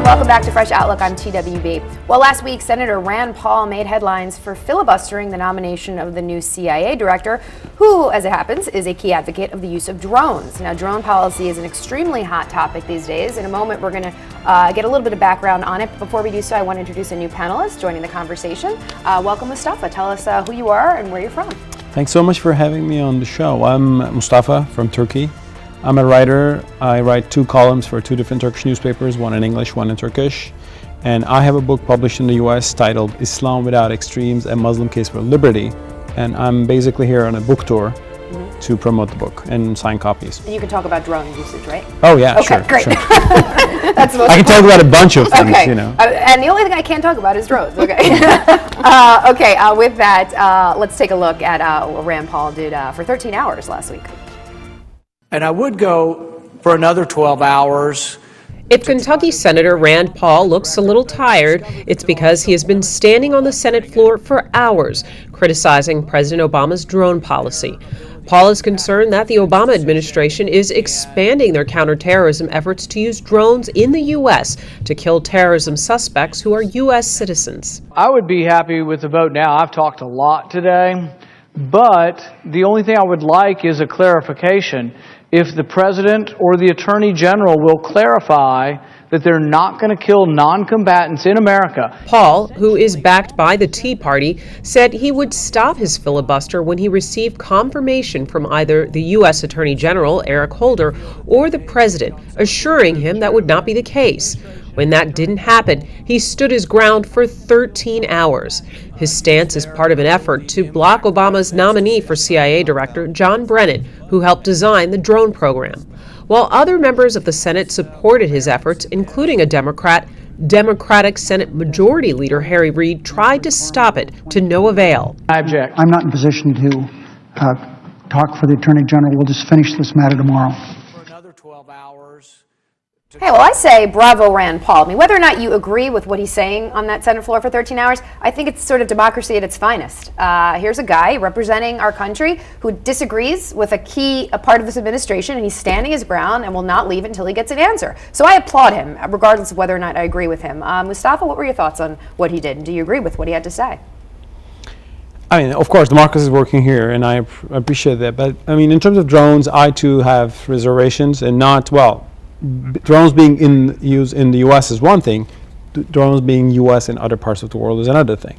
Welcome back to Fresh Outlook on TWB. Well, last week, Senator Rand Paul made headlines for filibustering the nomination of the new CIA director, who, as it happens, is a key advocate of the use of drones. Now, drone policy is an extremely hot topic these days. In a moment, we're going to get a little bit of background on it. But before we do so, I want to introduce a new panelist joining the conversation. Welcome, Mustafa. Tell us who you are and where you're from. Thanks so much for having me on the show. I'm Mustafa from Turkey. I'm a writer. I write 2 columns for 2 different Turkish newspapers, one in English, one in Turkish. And I have a book published in the US titled Islam Without Extremes, A Muslim Case for Liberty. And I'm basically here on a book tour to promote the book and sign copies. And you can talk about drone usage, right? Oh yeah, okay, sure. Great. Sure. That's I can talk about a bunch of things, you know. And the only thing I can't talk about is drones, okay? With that, let's take a look at what Rand Paul did for 13 hours last week. And I would go for another 12 hours. If Kentucky Senator Rand Paul looks a little tired, it's because he has been standing on the Senate floor for hours, criticizing President Obama's drone policy. Paul is concerned that the Obama administration is expanding their counterterrorism efforts to use drones in the U.S. to kill terrorism suspects who are U.S. citizens. I would be happy with the vote now. I've talked a lot today, but the only thing I would like is a clarification. If the president or the attorney general will clarify that they're not going to kill non-combatants in America. Paul, who is backed by the Tea Party, said he would stop his filibuster when he received confirmation from either the U.S. Attorney General, Eric Holder, or the president, assuring him that would not be the case. When that didn't happen, he stood his ground for 13 hours. His stance is part of an effort to block Obama's nominee for CIA Director, John Brennan, who helped design the drone program. While other members of the Senate supported his efforts, including a Democratic Senate Majority Leader Harry Reid tried to stop it to no avail. I object. I'm not in position to talk for the Attorney General. We'll just finish this matter tomorrow. For another 12 hours. Hey, well, I say bravo, Rand Paul. I mean, whether or not you agree with what he's saying on that Senate floor for 13 hours, I think it's sort of democracy at its finest. Here's a guy representing our country who disagrees with a part of this administration, and he's standing his ground and will not leave until he gets an answer. So I applaud him, regardless of whether or not I agree with him. Mustafa, what were your thoughts on what he did? And do you agree with what he had to say? I mean, of course, democracy is working here, and I appreciate that. But, I mean, in terms of drones, I too have reservations, and drones being used in the U.S. is one thing. Drones being U.S. in other parts of the world is another thing.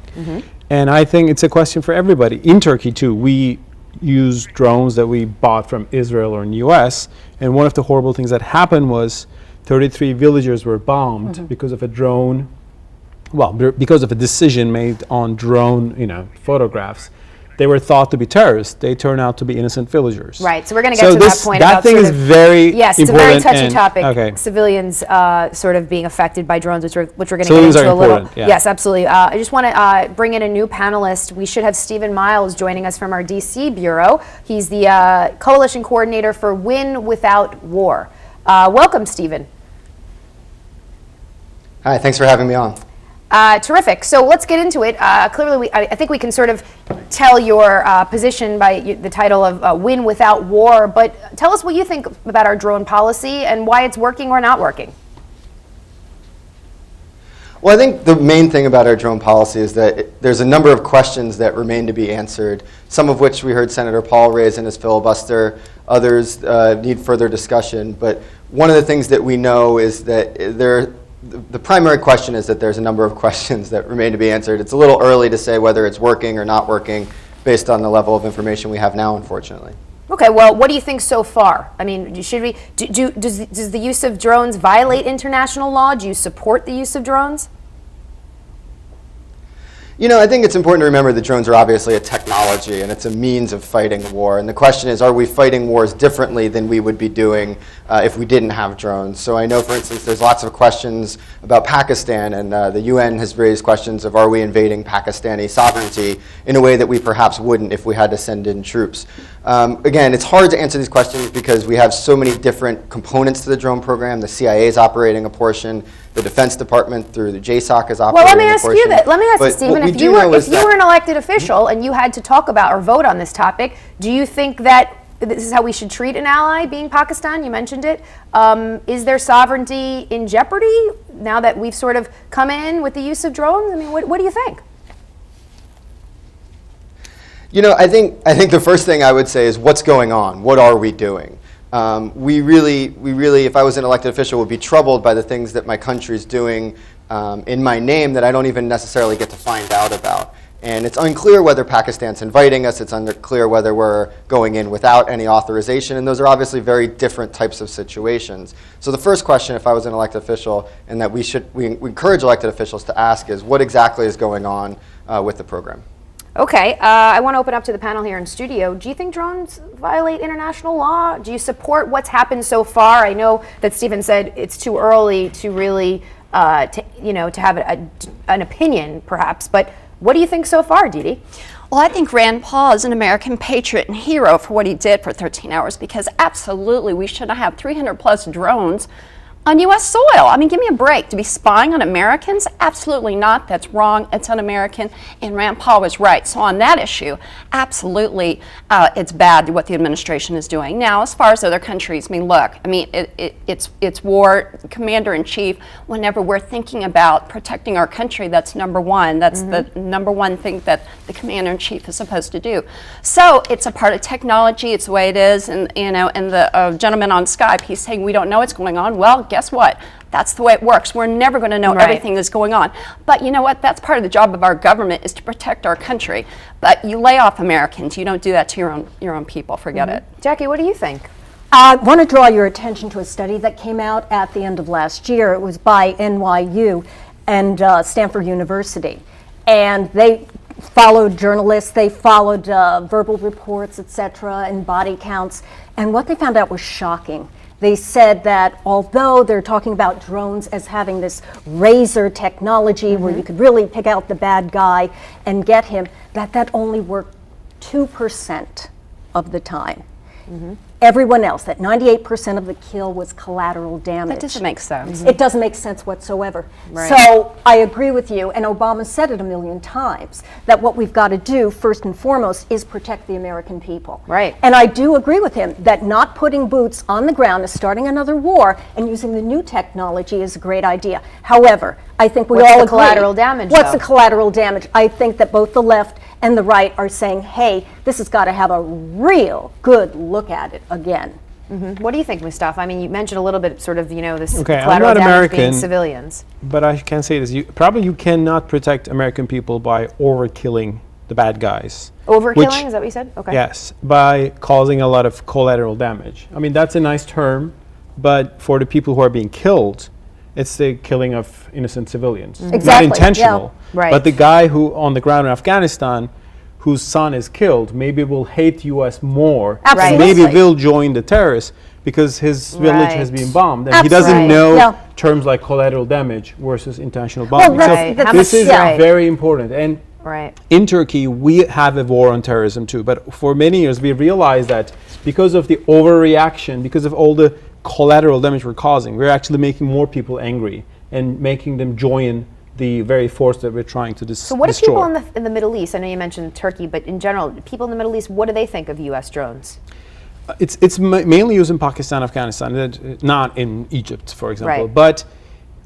And I think it's a question for everybody. In Turkey, too, we use drones that we bought from Israel or in the U.S. And one of the horrible things that happened was 33 villagers were bombed because of a drone. Well, because of a decision made on drone, photographs. They were thought to be terrorists. They turn out to be innocent villagers. Right. So we're going to get to that point. That thing is very important. Yes, it's a very touchy topic. Okay. Civilians sort of being affected by drones, which we're going to get into a little. Yeah. Yes, absolutely. I just want to bring in a new panelist. We should have Stephen Miles joining us from our D.C. bureau. He's the coalition coordinator for Win Without War. Welcome, Stephen. Hi. Thanks for having me on. Terrific. So let's get into it. Clearly, I think we can sort of tell your position by the title of Win Without War, but tell us what you think about our drone policy and why it's working or not working. Well, I think the main thing about our drone policy is that there's a number of questions that remain to be answered, some of which we heard Senator Paul raise in his filibuster. Others need further discussion. But one of the things that we know is that the primary question is that there's a number of questions that remain to be answered. It's a little early to say whether it's working or not working based on the level of information we have now, unfortunately. Okay, well, what do you think so far? I mean, does the use of drones violate international law? Do you support the use of drones? I think it's important to remember that drones are obviously a technology and it's a means of fighting war. And the question is, are we fighting wars differently than we would be doing if we didn't have drones? So I know, for instance, there's lots of questions about Pakistan, and the UN has raised questions of, are we invading Pakistani sovereignty in a way that we perhaps wouldn't if we had to send in troops? Again, it's hard to answer these questions because we have so many different components to the drone program. The CIA is operating a portion. The Defense Department through the JSOC is operating a portion. Well, let me ask you that. Let me ask you, Stephen, if you were an elected official and you had to talk about or vote on this topic, do you think that this is how we should treat an ally, being Pakistan? You mentioned it. Is their sovereignty in jeopardy? now that we've sort of come in with the use of drones? I mean, what do you think? You know, I think the first thing I would say is what's going on? What are we doing? We really, if I was an elected official, would be troubled by the things that my country's doing in my name that I don't even necessarily get to find out about. And it's unclear whether Pakistan's inviting us. It's unclear whether we're going in without any authorization. And those are obviously very different types of situations. So the first question, if I was an elected official, and that we encourage elected officials to ask, is what exactly is going on with the program? Okay, I want to open up to the panel here in studio. Do you think drones violate international law? Do you support what's happened so far? I know that Stephen said it's too early to really, to have an opinion, perhaps. But what do you think so far, Dee Dee? Well, I think Rand Paul is an American patriot and hero for what he did for 13 hours, because absolutely we should not have 300 plus drones on U.S. soil. I mean, give me a break. To be spying on Americans? Absolutely not. That's wrong. It's un-American. And Rand Paul was right. So on that issue, absolutely, it's bad what the administration is doing. Now, as far as other countries, I mean, look, I mean, it's war. Commander-in-Chief, whenever we're thinking about protecting our country, that's number one. That's the number one thing that the Commander-in-Chief is supposed to do. So it's a part of technology. It's the way it is. And, and the gentleman on Skype, he's saying we don't know what's going on. Well, guess what? That's the way it works. We're never going to know everything that's going on. But you know what? That's part of the job of our government, is to protect our country. But you lay off Americans. You don't do that to your own people. Forget it. Jackie, what do you think? I want to draw your attention to a study that came out at the end of last year. It was by NYU and Stanford University. And they followed journalists, they followed verbal reports, etc., and body counts. And what they found out was shocking. They said that although they're talking about drones as having this razor technology where you could really pick out the bad guy and get him, that only worked 2% of the time. Everyone else, that 98% of the kill was collateral damage. That doesn't make sense. It doesn't make sense whatsoever. So I agree with you, and Obama said it a million times, that what we've got to do first and foremost is protect the American people. And I do agree with him that not putting boots on the ground is starting another war, and using the new technology is a great idea. However, I think we all agree. What's the collateral damage, What's though? the collateral damage? I think that both the left and the right are saying, hey, this has got to have a real good look at it again. What do you think, Mustafa? I mean, you mentioned a little bit, sort of, this Okay, I'm collateral not damage American, being civilians. But I can say this: you cannot protect American people by overkilling the bad guys. Overkilling, is that what you said? Okay. Yes, by causing a lot of collateral damage. I mean, that's a nice term, but for the people who are being killed, it's the killing of innocent civilians. Not intentional. But the guy who on the ground in Afghanistan, whose son is killed, maybe will hate U.S. more. And maybe will join the terrorists because his village has been bombed, and he doesn't know terms like collateral damage versus intentional bombing. So this is very important. And in Turkey, we have a war on terrorism too. But for many years, we realized that because of the overreaction, because of all the collateral damage we're causing, we're actually making more people angry and making them join the very force that we're trying to destroy. So what do people in the Middle East, I know you mentioned Turkey, but in general, people in the Middle East, what do they think of U.S. drones? It's mainly used in Pakistan, Afghanistan, not in Egypt, for example. But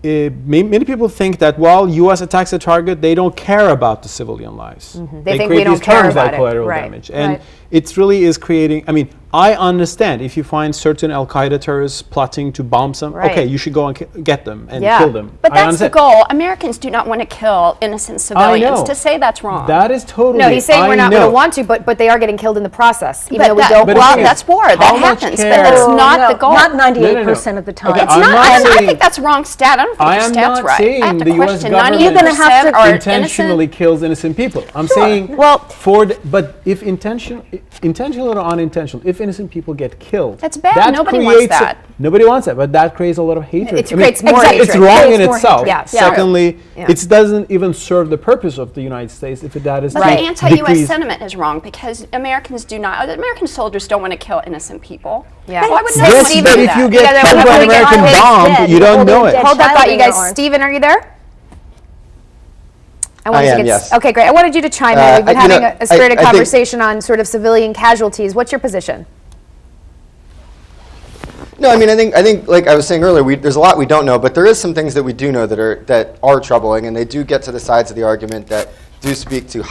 many people think that while U.S. attacks a target, they don't care about the civilian lives. They think we don't care about it. Collateral damage. And it really is creating, I mean, I understand if you find certain Al-Qaeda terrorists plotting to bomb some, okay, you should go and get them and kill them. But that's the goal. Americans do not want to kill innocent civilians. To say that's wrong. That is totally. No, he's saying we're not going to want to, but they are getting killed in the process. Even though we don't. Well, that's war. That happens, but that's not the goal. Not 98% of the time. It's not. I think that's a wrong stat. I don't think your stat's right. I am not saying the U.S. government intentionally kills innocent people. I'm saying, but if intentional or unintentional, if innocent people get killed, that's bad. Nobody wants that. Nobody wants that, but that creates a lot of hatred. It creates more hatred. It's wrong in itself. Secondly, it doesn't even serve the purpose of the United States if that is. But the anti-U.S. sentiment is wrong because American soldiers don't want to kill innocent people. Yeah. Why would yes, but if you get killed by an American bomb, you don't know it. Hold that thought, you guys. Stephen, are you there? I am, yes. Okay, great. I wanted you to chime in. We've been having a spirited conversation on sort of civilian casualties. What's your position? No, I mean, I think, like I was saying earlier, there's a lot we don't know, but there is some things that we do know that are troubling, and they do get to the sides of the argument that do speak to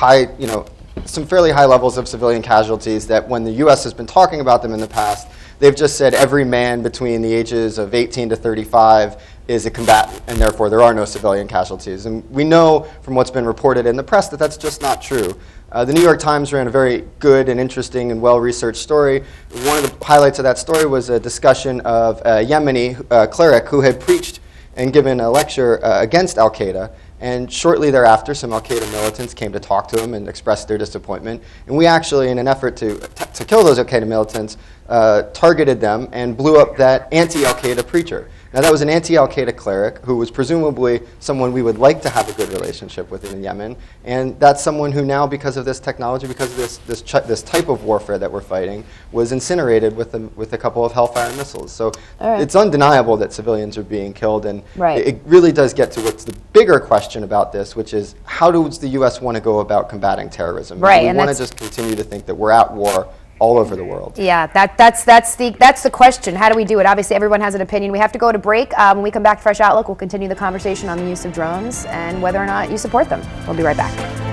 some fairly high levels of civilian casualties. That when the U.S. has been talking about them in the past, they've just said every man between the ages of 18 to 35 is a combatant, and therefore there are no civilian casualties. And we know from what's been reported in the press that that's just not true. The New York Times ran a very good and interesting and well-researched story. One of the highlights of that story was a discussion of a Yemeni cleric who had preached and given a lecture against al-Qaeda. And shortly thereafter, some al-Qaeda militants came to talk to him and expressed their disappointment. And we actually, in an effort to kill those al-Qaeda militants, targeted them and blew up that anti-al-Qaeda preacher. Now, that was an anti-al-Qaeda cleric who was presumably someone we would like to have a good relationship with in Yemen. And that's someone who now, because of this technology, because of this type of warfare that we're fighting, was incinerated with a couple of Hellfire missiles. So it's undeniable that civilians are being killed. And it really does get to what's the bigger question about this, which is how does the U.S. want to go about combating terrorism? Right. We want to just continue to think that we're at war all over the world. Yeah, that's the question. How do we do it? Obviously, everyone has an opinion. We have to go to break. When we come back to Fresh Outlook, we'll continue the conversation on the use of drones and whether or not you support them. We'll be right back.